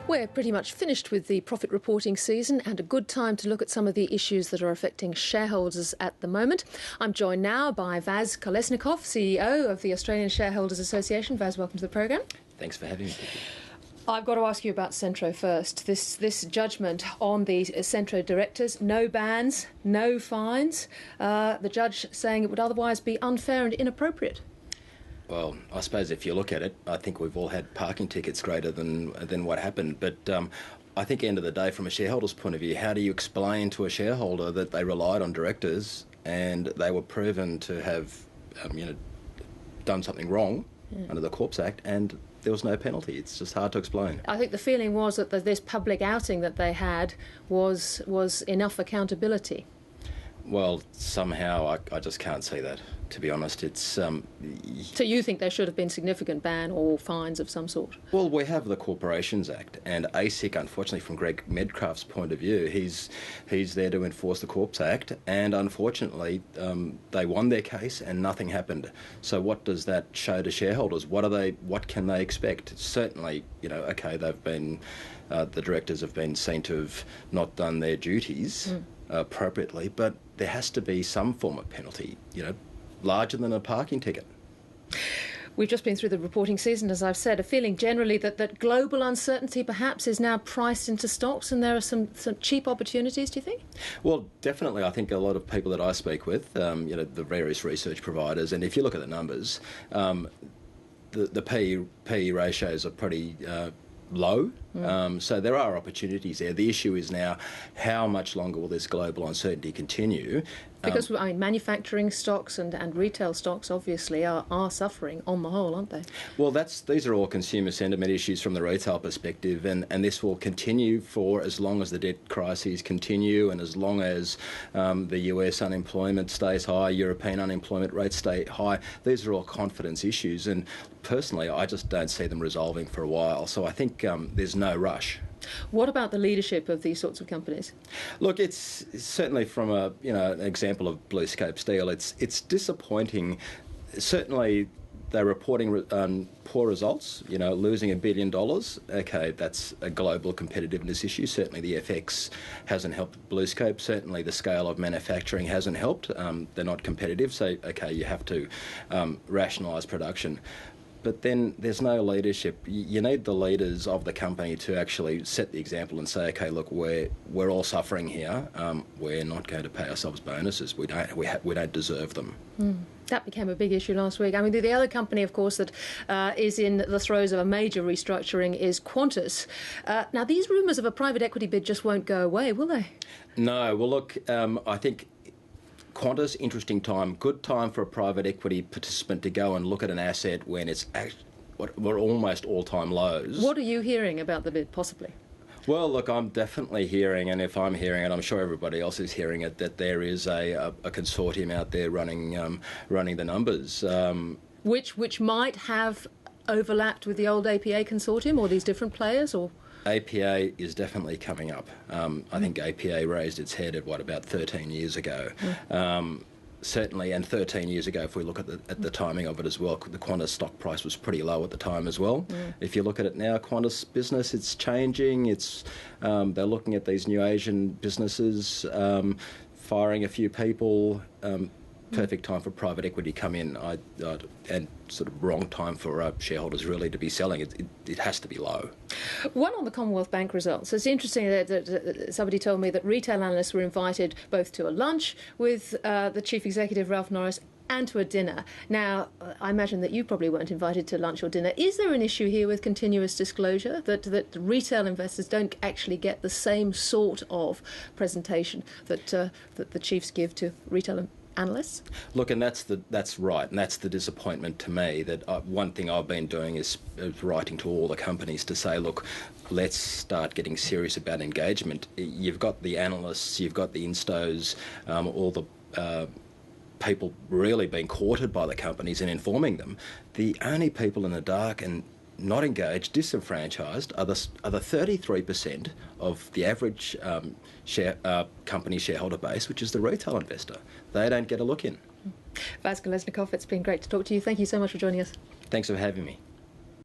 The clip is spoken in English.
We're pretty much finished with the profit reporting season and a good time to look at some of the issues that are affecting shareholders at the moment. I'm joined now by Vaz Kolesnikoff, CEO of the Australian Shareholders Association. Vaz, welcome to the programme. Thanks for having me. I've got to ask you about Centro first. This judgment on the Centro directors, no bans, no fines. The judge saying it would otherwise be unfair and inappropriate. Well, I suppose if you look at it, I think we've all had parking tickets greater than what happened. But I think, end of the day, from a shareholder's point of view, how do you explain to a shareholder that they relied on directors and they were proven to have, done something wrong under the Corps Act and there was no penalty? It's just hard to explain. I think the feeling was that this public outing that they had was enough accountability. Well, somehow I just can't see that, to be honest. It's So you think there should have been significant ban or fines of some sort? Well, we have the Corporations Act, and ASIC, unfortunately, from Greg Medcraft's point of view, he's there to enforce the Corps Act, and unfortunately, they won their case and nothing happened. So what does that show to shareholders? What can they expect? Certainly, okay, they've been the directors have been seen to have not done their duties appropriately, but there has to be some form of penalty, larger than a parking ticket. We've just been through the reporting season, as I've said, a feeling generally that global uncertainty perhaps is now priced into stocks, and there are some cheap opportunities, do you think? Well, definitely. I think a lot of people that I speak with, the various research providers, and if you look at the numbers, the PE ratios are pretty low, so there are opportunities there. The issue is now, how much longer will this global uncertainty continue? Because manufacturing stocks and retail stocks obviously are suffering on the whole, aren't they? Well, these are all consumer sentiment issues from the retail perspective, and this will continue for as long as the debt crises continue and as long as the US unemployment stays high, European unemployment rates stay high. These are all confidence issues, and personally I just don't see them resolving for a while, so I think there's no rush. What about the leadership of these sorts of companies? Look, it's certainly from an example of BlueScope Steel, it's disappointing. Certainly they're reporting poor results, losing $1 billion. Okay, that's a global competitiveness issue. Certainly the FX hasn't helped BlueScope. Certainly the scale of manufacturing hasn't helped. They're not competitive, so okay, you have to rationalise production. But then there's no leadership. You need the leaders of the company to actually set the example and say, okay, look, we're all suffering here. We're not going to pay ourselves bonuses. We don't deserve them. That became a big issue last week. I mean, the other company, of course, that is in the throes of a major restructuring is Qantas. Now, these rumours of a private equity bid just won't go away, will they? No. Well, look, I think Qantas, interesting time, good time for a private equity participant to go and look at an asset when it's we're almost all-time lows. What are you hearing about the bid, possibly? Well, look, I'm definitely hearing, and if I'm hearing it, I'm sure everybody else is hearing it, that there is a consortium out there running the numbers. Which might have overlapped with the old APA consortium, or these different players, or...? APA is definitely coming up. I think APA raised its head at about 13 years ago. Certainly, and 13 years ago, if we look at the timing of it as well, the Qantas stock price was pretty low at the time as well. If you look at it now, Qantas business, it's changing. They're looking at these new Asian businesses, firing a few people. Perfect time for private equity to come in, and sort of wrong time for shareholders really to be selling. It has to be low. One on the Commonwealth Bank results. It's interesting that somebody told me that retail analysts were invited both to a lunch with the Chief Executive, Ralph Norris, and to a dinner. Now, I imagine that you probably weren't invited to lunch or dinner. Is there an issue here with continuous disclosure, that retail investors don't actually get the same sort of presentation that the chiefs give to retail analysts? Look, and that's right, and that's the disappointment to me, that one thing I've been doing is writing to all the companies to say, look, let's start getting serious about engagement. You've got the analysts, you've got the instos, all the people really being courted by the companies and informing them. The only people in the dark and not engaged, disenfranchised, are the 33% of the average company shareholder base, which is the retail investor. They don't get a look in. Vaz Kolesnikoff, it's been great to talk to you. Thank you so much for joining us. Thanks for having me.